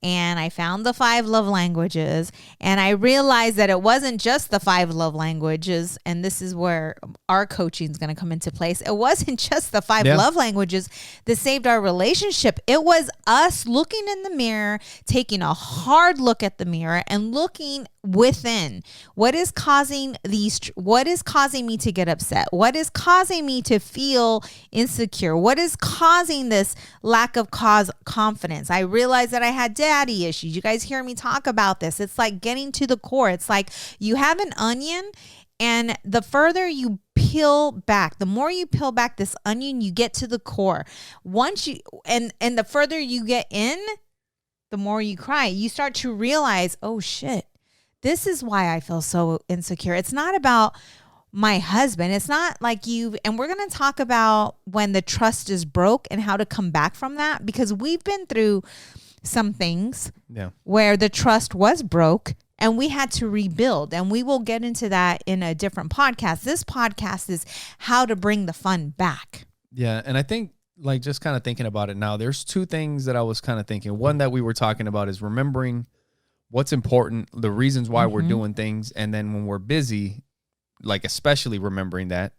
and I found the 5 love languages, and I realized that it wasn't just the 5 love languages. And this is where our coaching is going to come into place. It wasn't just the 5 love languages that saved our relationship. It was us looking in the mirror, taking a hard look at the mirror and looking within. What is causing me to get upset? What is causing me to feel insecure? What is causing this lack of confidence? I realized that I had daddy issues. You guys hear me talk about this. It's like getting to the core. It's like you have an onion, and the further you peel back, the more you peel back this onion, you get to the core. Once you and the further you get in, the more you cry. You start to realize, oh shit, this is why I feel so insecure. It's not about my husband. It's not like and we're going to talk about when the trust is broke and how to come back from that, because we've been through some things where the trust was broke and we had to rebuild. And we will get into that in a different podcast. This podcast is how to bring the fun back. Yeah. And I think, like, just kind of thinking about it now, there's 2 things that I was kind of thinking. One that we were talking about is remembering what's important, the reasons why we're doing things. And then when we're busy, like, especially remembering that.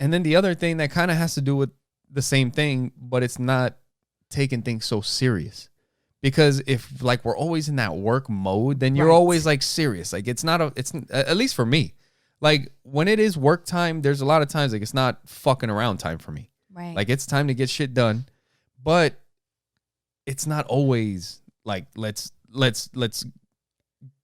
And then the other thing that kind of has to do with the same thing, but it's not taking things so serious. Because if, like, we're always in that work mode, then you're always, like, serious. Like, it's at least for me, like, when it is work time, there's a lot of times, like, it's not fucking around time for me. Right. Like, it's time to get shit done, but it's not always like, let's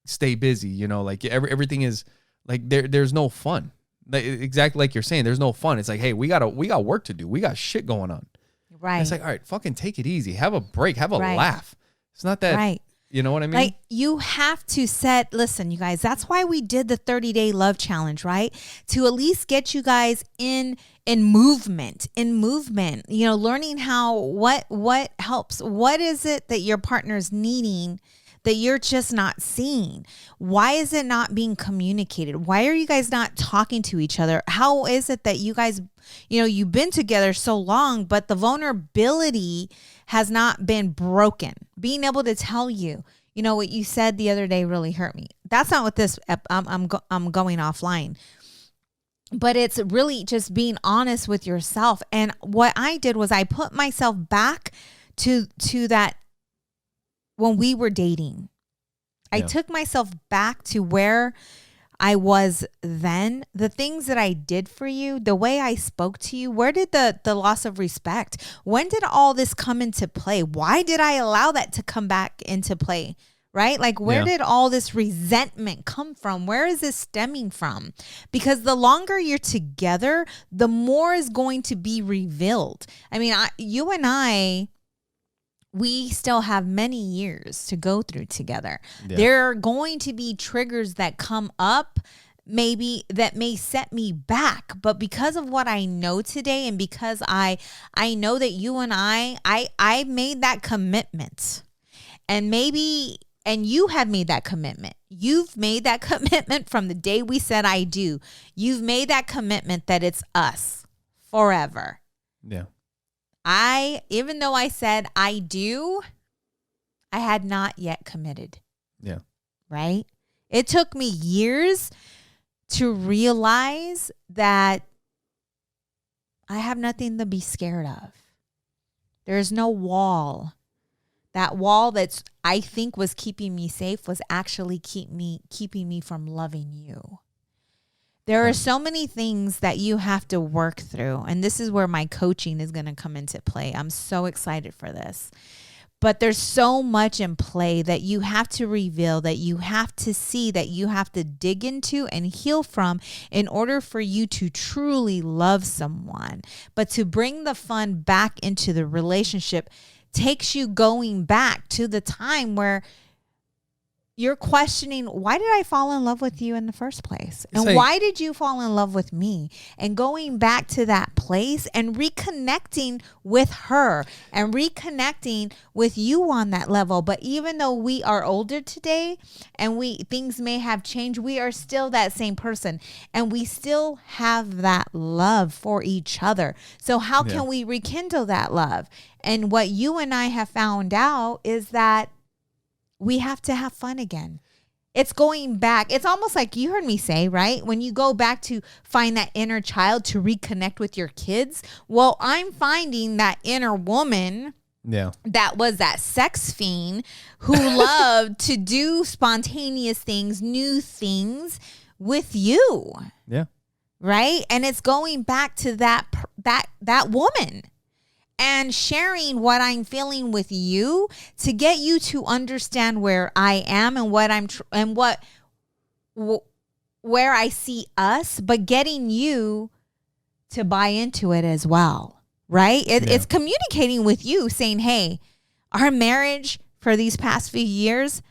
stay busy, like everything is like, there's no fun. Like, exactly like you're saying, there's no fun. It's like, hey, we got work to do. We got shit going on. Right. And it's like, all right, fucking take it easy. Have a break. Have a laugh. It's not that, you know what I mean? Like, you have to listen, you guys, that's why we did the 30-day love challenge, right? To at least get you guys in movement, learning how, what helps. What is it that your partner's needing that you're just not seeing? Why is it not being communicated? Why are you guys not talking to each other? How is it that you guys, you've been together so long, but the vulnerability has not been broken? Being able to tell you, what you said the other day really hurt me. That's not what this, I'm going offline. But it's really just being honest with yourself. And what I did was I put myself back to that when we were dating. I took myself back to where I was then, the things that I did for you, the way I spoke to you. Where did the loss of respect? When did all this come into play? Why did I allow that to come back into play? Right? Like, where did all this resentment come from? Where is this stemming from? Because the longer you're together, the more is going to be revealed. I mean, you and I, we still have many years to go through together. Yeah. There are going to be triggers that come up, maybe that may set me back. But because of what I know today, and because I know that you and I made that commitment, and you have made that commitment. You've made that commitment from the day we said I do. You've made that commitment that it's us forever. Yeah. Even though I said I do, I had not yet committed. Yeah. Right? It took me years to realize that I have nothing to be scared of. There's no wall. That wall that's I think was keeping me safe was actually keeping me from loving you. There are so many things that you have to work through, and this is where my coaching is going to come into play. I'm so excited for this. But there's so much in play that you have to reveal, that you have to see, that you have to dig into and heal from in order for you to truly love someone. But to bring the fun back into the relationship takes you going back to the time where you're questioning, why did I fall in love with you in the first place? And why did you fall in love with me? And going back to that place and reconnecting with her and reconnecting with you on that level. But even though we are older today and things may have changed, we are still that same person and we still have that love for each other. So how can we rekindle that love? And what you and I have found out is that we have to have fun again. It's going back. It's almost like you heard me say, right? When you go back to find that inner child to reconnect with your kids. Well, I'm finding that inner woman that was that sex fiend who loved to do spontaneous things, new things with you. Yeah. Right? And it's going back to that woman. And sharing what I'm feeling with you to get you to understand where I am and what where I see us, but getting you to buy into it as well, right? It's communicating with you saying, hey, our marriage for these past few years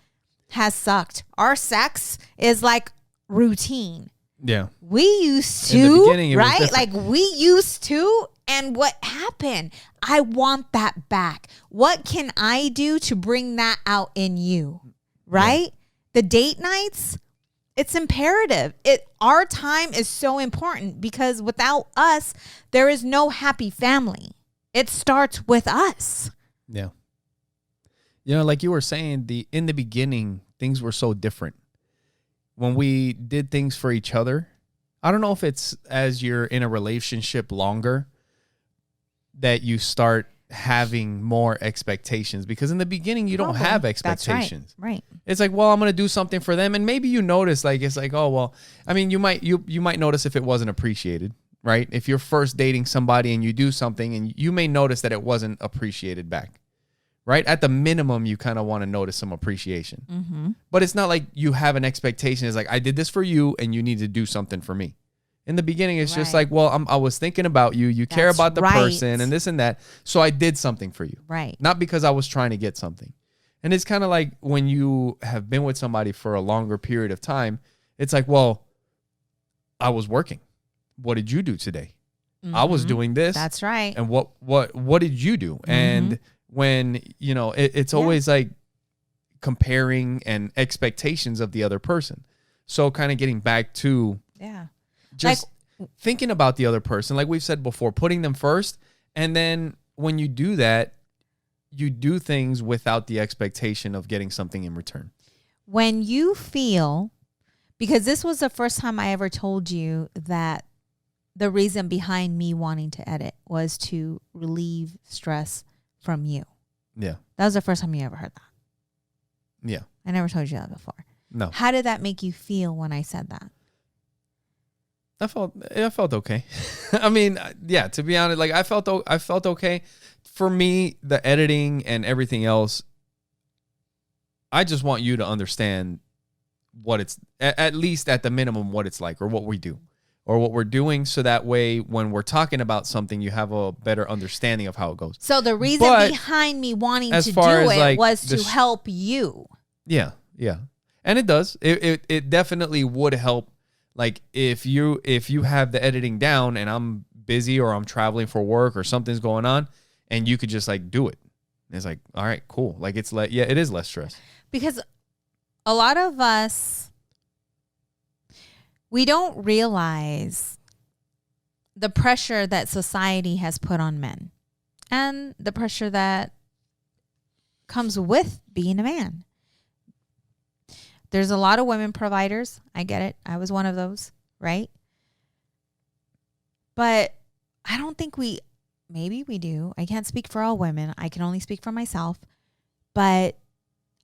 has sucked. Our sex is like routine. Yeah. We used to, right? Like we used to. And what happened? I want that back. What can I do to bring that out in you? Right? Yeah. The date nights, it's imperative. Our time is so important because without us, there is no happy family. It starts with us. Yeah. You know, like you were saying, in the beginning, things were so different. When we did things for each other, I don't know if it's as you're in a relationship longer that you start having more expectations, because in the beginning you don't have expectations. That's right. It's like, well, I'm going to do something for them. And maybe you notice, like, it's like, oh, well, I mean, you might notice if it wasn't appreciated, right? If you're first dating somebody and you do something and you may notice that it wasn't appreciated back, right? At the minimum, you kind of want to notice some appreciation, but it's not like you have an expectation. It's like, I did this for you and you need to do something for me. In the beginning, it's just like, well, I was thinking about you. You care about the person and this and that. So I did something for you. Right. Not because I was trying to get something. And it's kind of like when you have been with somebody for a longer period of time, it's like, well, I was working. What did you do today? I was doing this. That's right. And what did you do? And when, you know, it's always like comparing and expectations of the other person. So kind of getting back to just thinking about the other person, like we've said before, putting them first. And then when you do that, you do things without the expectation of getting something in return. When you feel, because this was the first time I ever told you that the reason behind me wanting to edit was to relieve stress from you. Yeah. That was the first time you ever heard that. Yeah. I never told you that before. No. How did that make you feel when I said that? I felt okay. I mean, yeah, to be honest, like I felt okay. For me, the editing and everything else, I just want you to understand what it's, at least at the minimum, what it's like or what we do or what we're doing. So that way, when we're talking about something, you have a better understanding of how it goes. So the reason behind me wanting to do it was to help you. Yeah. Yeah. And it does. It definitely would help. Like if you have the editing down and I'm busy or I'm traveling for work or something's going on and you could just like do it. And it's like, all right, cool. Like it's like, it is less stress. Because a lot of us, we don't realize the pressure that society has put on men and the pressure that comes with being a man. There's a lot of women providers. I get it. I was one of those, right? But I don't think maybe we do. I can't speak for all women. I can only speak for myself. But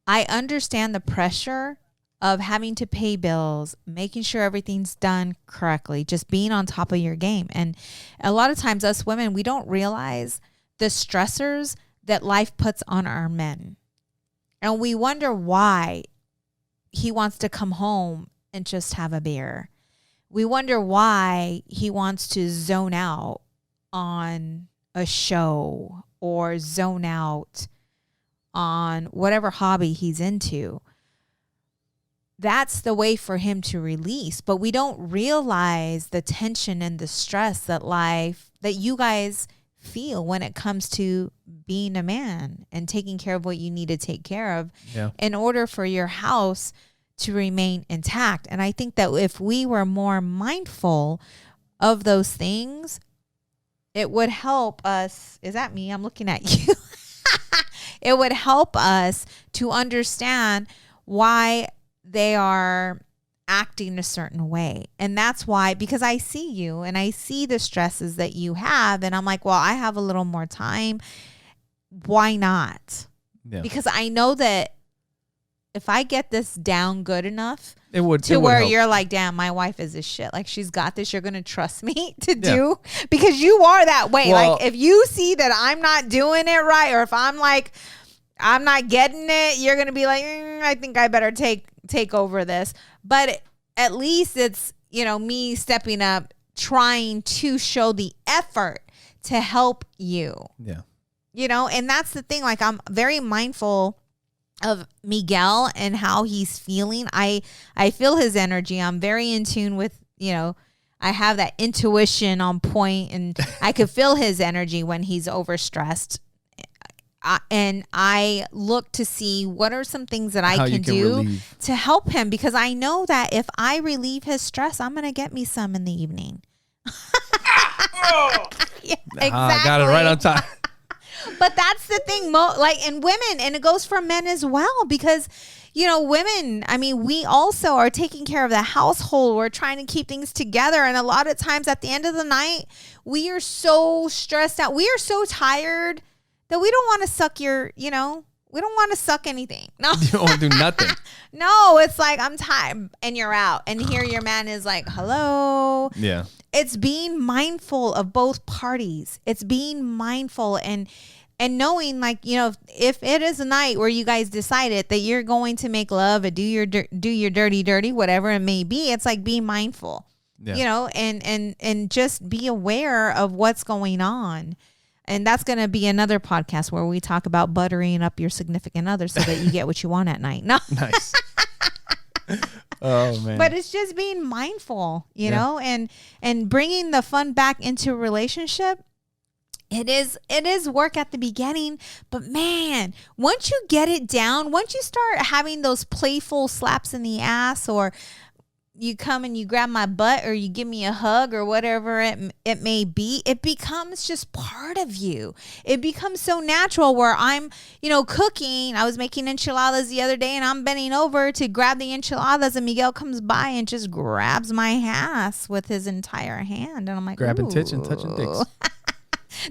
I understand the pressure of having to pay bills, making sure everything's done correctly, just being on top of your game. And a lot of times us women, we don't realize the stressors that life puts on our men. And we wonder why he wants to come home and just have a beer. We wonder why he wants to zone out on a show or zone out on whatever hobby he's into. That's the way for him to release. But we don't realize the tension and the stress that you guys feel when it comes to being a man and taking care of what you need to take care of in order for your house to remain intact. And I think that if we were more mindful of those things, it would help us. Is that me? I'm looking at you. It would help us to understand why they are acting a certain way. And that's why, because I see you and I see the stresses that you have. And I'm like, well, I have a little more time. Why not? Yeah. Because I know that if I get this down good enough to where you're like, damn, my wife is this shit. Like, she's got this. You're going to trust me to do, because you are that way. Well, like, if you see that I'm not doing it right, or if I'm like, I'm not getting it, you're going to be like, I think I better take over this. But at least it's, me stepping up, trying to show the effort to help you. Yeah. And that's the thing. Like, I'm very mindful of Miguel and how he's feeling. I feel his energy. I'm very in tune with, I have that intuition on point, and I could feel his energy when he's overstressed. And I look to see what are some things that I can do to help him, because I know that if I relieve his stress, I'm going to get me some in the evening. Yeah, exactly. I got it right on time. But that's the thing, in women, and it goes for men as well, because, women, I mean, we also are taking care of the household. We're trying to keep things together. And a lot of times at the end of the night, we are so stressed out. We are so tired that we don't want to suck we don't want to suck anything. No. You don't want to do nothing. No, it's like, I'm tired and you're out. And here your man is like, hello. Yeah. It's being mindful of both parties. It's being mindful and knowing, like, if it is a night where you guys decided that you're going to make love and do your dirty, whatever it may be, it's like, be mindful, and just be aware of what's going on. And that's going to be another podcast where we talk about buttering up your significant other so that you get what you want at night. No. Nice. Oh, man. But it's just being mindful, you know, and bringing the fun back into a relationship. It is work at the beginning, but man, once you get it down, once you start having those playful slaps in the ass, or you come and you grab my butt, or you give me a hug, or whatever it may be, it becomes just part of you. It becomes so natural where I'm, cooking. I was making enchiladas the other day, and I'm bending over to grab the enchiladas, and Miguel comes by and just grabs my ass with his entire hand. And I'm like, grabbing tits and touching dicks.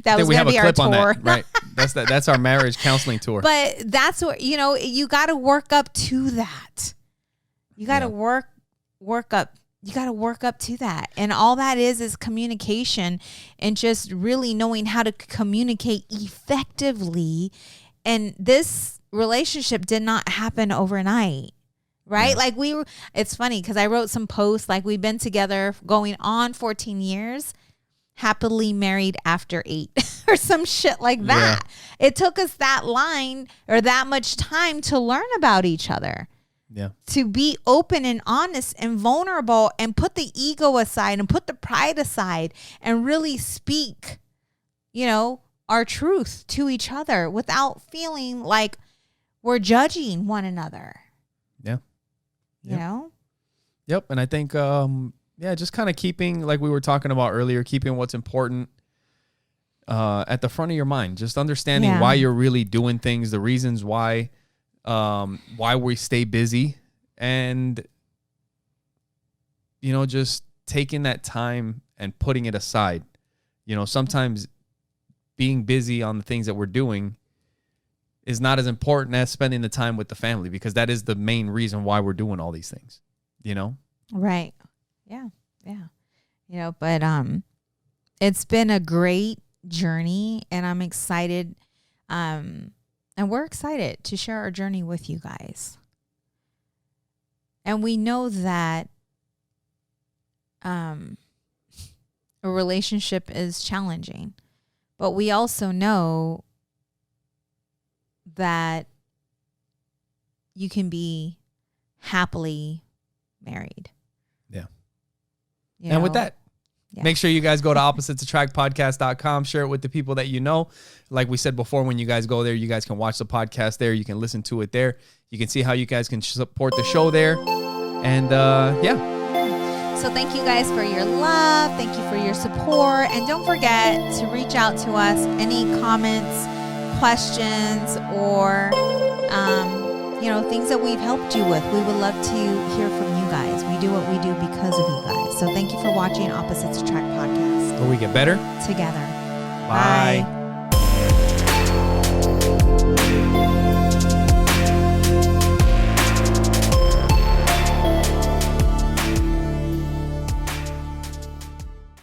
That was going to be our tour. Right. That's our marriage counseling tour. But that's what, you got to work up to that. You got to work up. You got to work up to that. And all that is communication, and just really knowing how to communicate effectively. And this relationship did not happen overnight. Right? Yeah. Like it's funny because I wrote some posts, like, we've been together going on 14 years. Happily married after 8 or some shit like that. Yeah. It took us that line or that much time to learn about each other. Yeah. To be open and honest and vulnerable, and put the ego aside and put the pride aside, and really speak, our truth to each other without feeling like we're judging one another. Yeah. You Yep. And I think, just kind of keeping, like we were talking about earlier, keeping what's important at the front of your mind. Just understanding why you're really doing things, the reasons why we stay busy, and, just taking that time and putting it aside. Sometimes being busy on the things that we're doing is not as important as spending the time with the family, because that is the main reason why we're doing all these things, Right. Yeah. Yeah. But it's been a great journey, and I'm excited. And we're excited to share our journey with you guys. And we know that a relationship is challenging, but we also know that you can be happily married. Yeah. And with that, make sure you guys go to oppositesattractpodcast.com. Share it with the people that you know. Like we said before, when you guys go there, you guys can watch the podcast there. You can listen to it there. You can see how you guys can support the show there. And So thank you guys for your love. Thank you for your support. And don't forget to reach out to us. Any comments, questions, or things that we've helped you with. We would love to hear from you guys. We do what we do because of you guys. So thank you for watching Opposites Attract Podcast. Where we get better together. Bye. Bye.